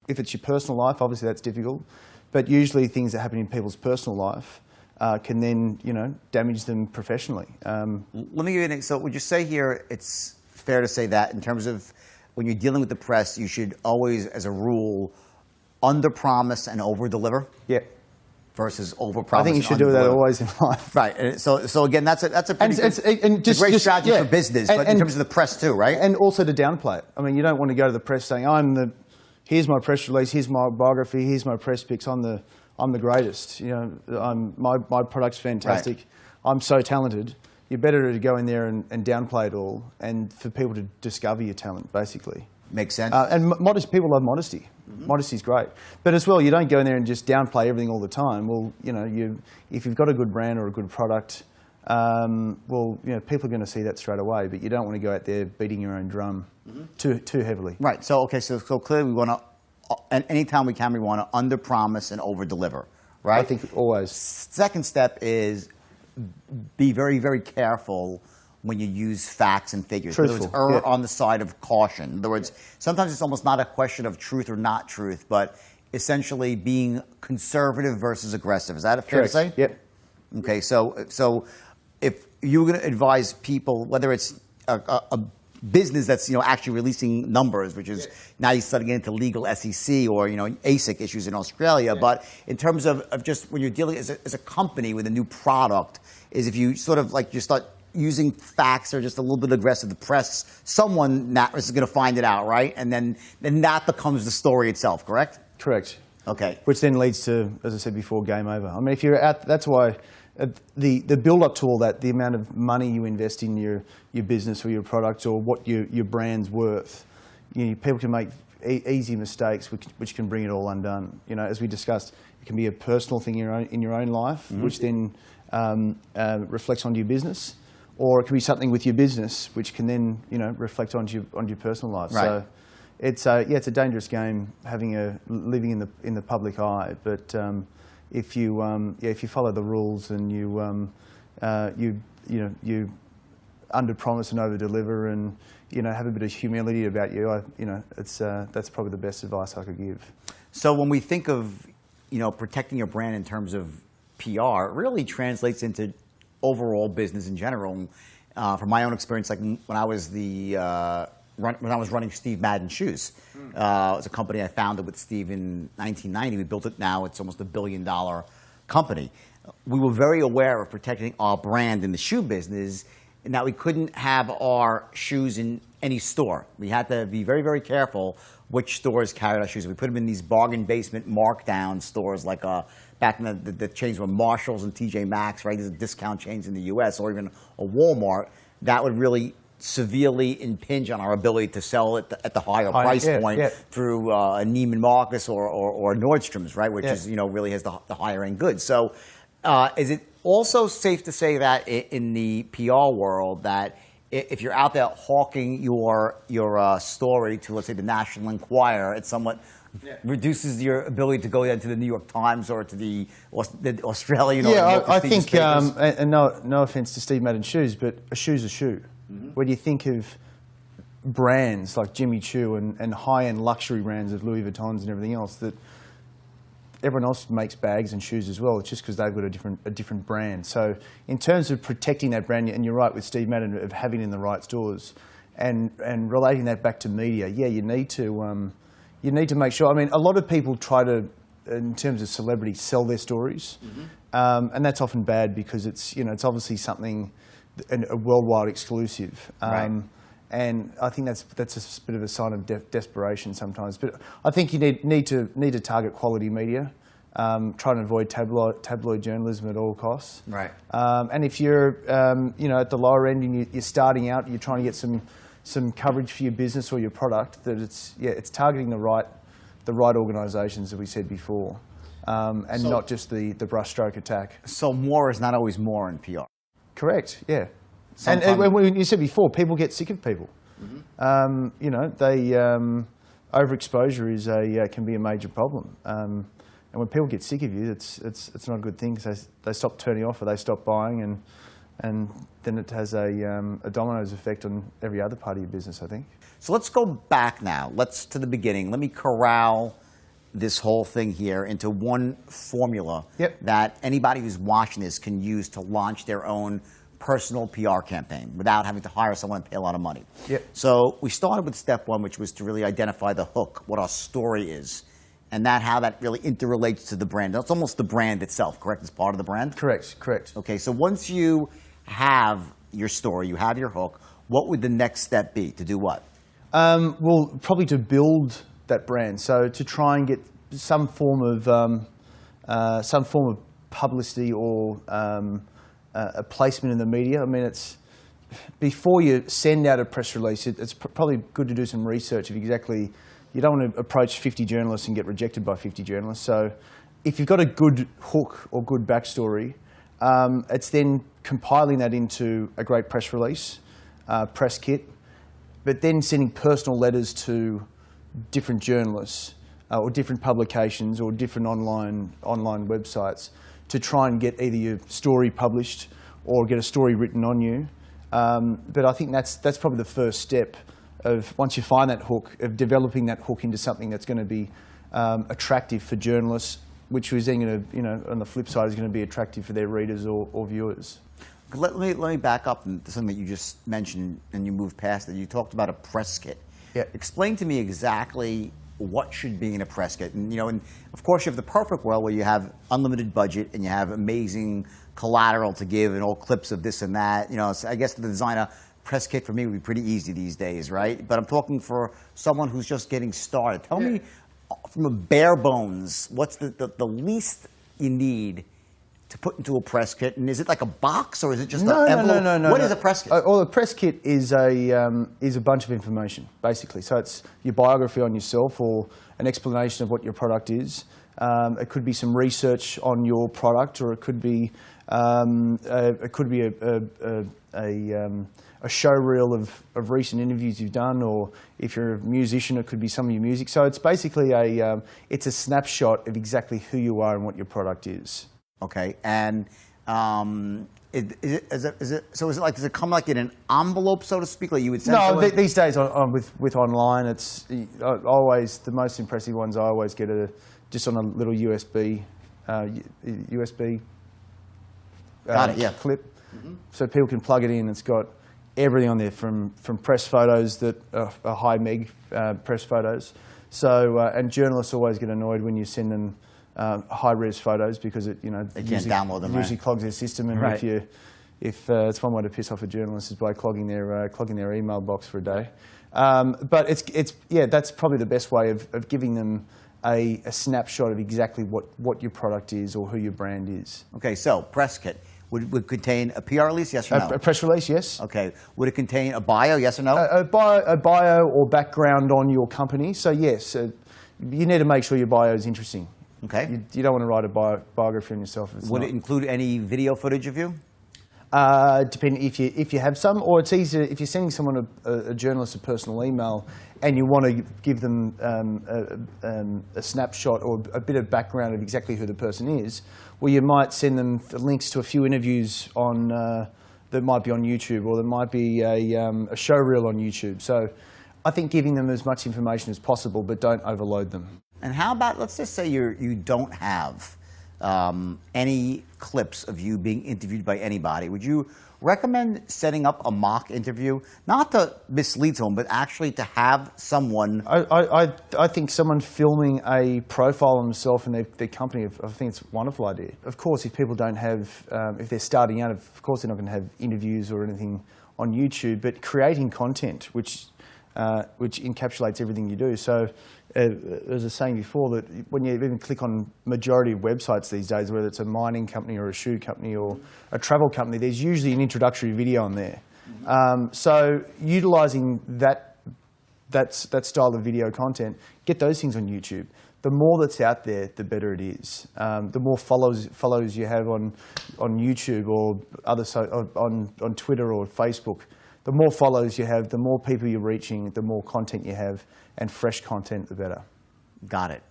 if it's your personal life, obviously that's difficult. But usually things that happen in people's personal life can then, damage them professionally. Let me give you so would you say here it's fair to say that in terms of when you're dealing with the press, you should always, as a rule, under-promise and over-deliver? Yeah. Versus over-promise. I think you should do that always in life. Right. And so again, that's a pretty good, great strategy for business, but in terms of the press too, right? And also to downplay it. I mean, you don't want to go to the press saying, here's my press release, here's my biography, here's my press pics, I'm the greatest. My product's fantastic. Right. I'm so talented. You're better to go in there and downplay it all, and for people to discover your talent, basically. Makes sense. And people love modesty. Mm-hmm. Modesty's great, but as well, you don't go in there and just downplay everything all the time. Well, if you've got a good brand or a good product, people are going to see that straight away. But you don't want to go out there beating your own drum too heavily. Right. So so clearly we want to, and anytime we can, we want to under-promise and over-deliver. Right. I think always. Second step is be very, very careful when you use facts and figures. Truthful. In other words, err on the side of caution. In other words, sometimes it's almost not a question of truth or not truth, but essentially being conservative versus aggressive. Is that fair to say? Yep. Okay, so if you're going to advise people, whether it's a business that's actually releasing numbers, which is now you're starting to get into legal SEC or ASIC issues in Australia, but in terms of just when you're dealing as a company with a new product, is if you sort of you start using facts or just a little bit aggressive, the press, someone is going to find it out, right? And then that becomes the story itself, correct? Correct. Okay. Which then leads to, as I said before, game over. I mean, if you're out, that's why the build-up to all that, the amount of money you invest in your business or your product or what your brand's worth, people can make easy mistakes which can bring it all undone. As we discussed, it can be a personal thing in your own life, which then reflects onto your business. Or it could be something with your business, which can then reflect onto your personal life. Right. So it's a dangerous game living in the public eye. But if you follow the rules and you under-promise and over-deliver and have a bit of humility about you, that's probably the best advice I could give. So when we think of protecting your brand in terms of PR, it really translates into overall business in general. From my own experience, like when I was running Steve Madden Shoes, it was a company I founded with Steve in 1990. We built it now; it's almost $1 billion company. We were very aware of protecting our brand in the shoe business, and that we couldn't have our shoes in any store. We had to be very, very careful which stores carried our shoes. We put them in these bargain basement markdown stores like back in the chains were Marshalls and TJ Maxx, right? These are discount chains in the U.S. or even a Walmart. That would really severely impinge on our ability to sell it at the higher price point through a Neiman Marcus or Nordstrom's, right? Which is really has the higher end goods. So is it also safe to say that in the PR world that if you're out there hawking your story to, let's say, the National Enquirer, it somewhat reduces your ability to go into the New York Times or to the Australian? I think, and no offense to Steve Madden Shoes, but a shoe's a shoe. Mm-hmm. When you think of brands like Jimmy Choo and high-end luxury brands of Louis Vuittons and everything else, that everyone else makes bags and shoes as well. It's just because they've got a different brand. So in terms of protecting that brand, and you're right with Steve Madden of having it in the right stores, and relating that back to media, you need to make sure. I mean, a lot of people try to, in terms of celebrity, sell their stories, and that's often bad because it's obviously something, a worldwide exclusive. Right. And I think that's a bit of a sign of desperation sometimes. But I think you need to target quality media, try and avoid tabloid journalism at all costs. Right. And if you're at the lower end and you're starting out, you're trying to get some coverage for your business or your product, that it's targeting the right organisations, as we said before, and not just the brushstroke attack. So more is not always more in PR. Correct. Yeah. And when you said before, people get sick of people. Mm-hmm. Overexposure can be a major problem. And when people get sick of you, it's not a good thing because they stop turning off or they stop buying, and then it has a dominoes effect on every other part of your business, I think. So let's go back now. Let's to the beginning. Let me corral this whole thing here into one formula Yep. that anybody who's watching this can use to launch their own personal PR campaign without having to hire someone and pay a lot of money. Yep. So we started with step one, which was to really identify the hook, what our story is, and how that really interrelates to the brand. It's almost the brand itself, correct? It's part of the brand? Correct, correct. Okay, so once you have your story, you have your hook, what would the next step be? To do what? Well, probably to build that brand. So to try and get some form of publicity or a placement in the media. I mean, it's before you send out a press release, it's probably good to do some research of exactly. You don't want to approach 50 journalists and get rejected by 50 journalists. So if you've got a good hook or good backstory, it's then compiling that into a great press release, press kit, but then sending personal letters to different journalists or different publications or different online websites to try and get either your story published or get a story written on you. But I think that's probably the first step of, once you find that hook, of developing that hook into something that's going to be attractive for journalists, which is then going to, on the flip side, is going to be attractive for their readers or viewers. Let me back up to something that you just mentioned and you moved past it. You talked about a press kit. Yeah. Explain to me exactly what should be in a press kit. And, and of course you have the perfect world where you have unlimited budget and you have amazing collateral to give and all clips of this and that. So I guess the designer press kit for me would be pretty easy these days, right? But I'm talking for someone who's just getting started. Tell me, from a bare bones, what's the least you need to put into a press kit? And is it like a box or is it just an envelope? No. What is a press kit? Well, a press kit is a bunch of information, basically. So it's your biography on yourself or an explanation of what your product is. It could be some research on your product, or it could be a show reel of recent interviews you've done, or if you're a musician, it could be some of your music. So it's basically it's a snapshot of exactly who you are and what your product is. Okay, and does it come like in an envelope, so to speak, like you would send? No, these days with online, it's always the most impressive ones. I always get just on a little USB clip, so people can plug it in. It's got everything on there from press photos that are high meg press photos. So and journalists always get annoyed when you send them high-res photos because it, they can't download them. Usually clogs their system, and right. if it's one way to piss off a journalist is by clogging their email box for a day. But that's probably the best way of giving them a snapshot of exactly what your product is or who your brand is. Okay, so press kit would contain a PR release, yes or no? A press release, yes. Okay, would it contain a bio, yes or no? A bio or background on your company. So yes, you need to make sure your bio is interesting. Okay. You don't want to write a biography on yourself. Would it include any video footage of you? Depending if you have some, or it's easier if you're sending someone a journalist a personal email and you want to give them a snapshot or a bit of background of exactly who the person is. Well, you might send them links to a few interviews on that might be on YouTube, or there might be a show reel on YouTube. So I think giving them as much information as possible, but don't overload them. And how about, let's just say you don't have any clips of you being interviewed by anybody. Would you recommend setting up a mock interview, not to mislead someone, but actually to have someone? I think someone filming a profile on themselves and their company, I think it's a wonderful idea. Of course, if people don't have, if they're starting out, of course they're not going to have interviews or anything on YouTube, but creating content which encapsulates everything you do. So, as I was saying before, that when you even click on majority of websites these days, whether it's a mining company or a shoe company or a travel company, there's usually an introductory video on there. So utilising that style of video content, get those things on YouTube. The more that's out there, the better it is. The more follows you have on YouTube or on Twitter or Facebook. The more follows you have, the more people you're reaching, the more content you have, and fresh content, the better. Got it.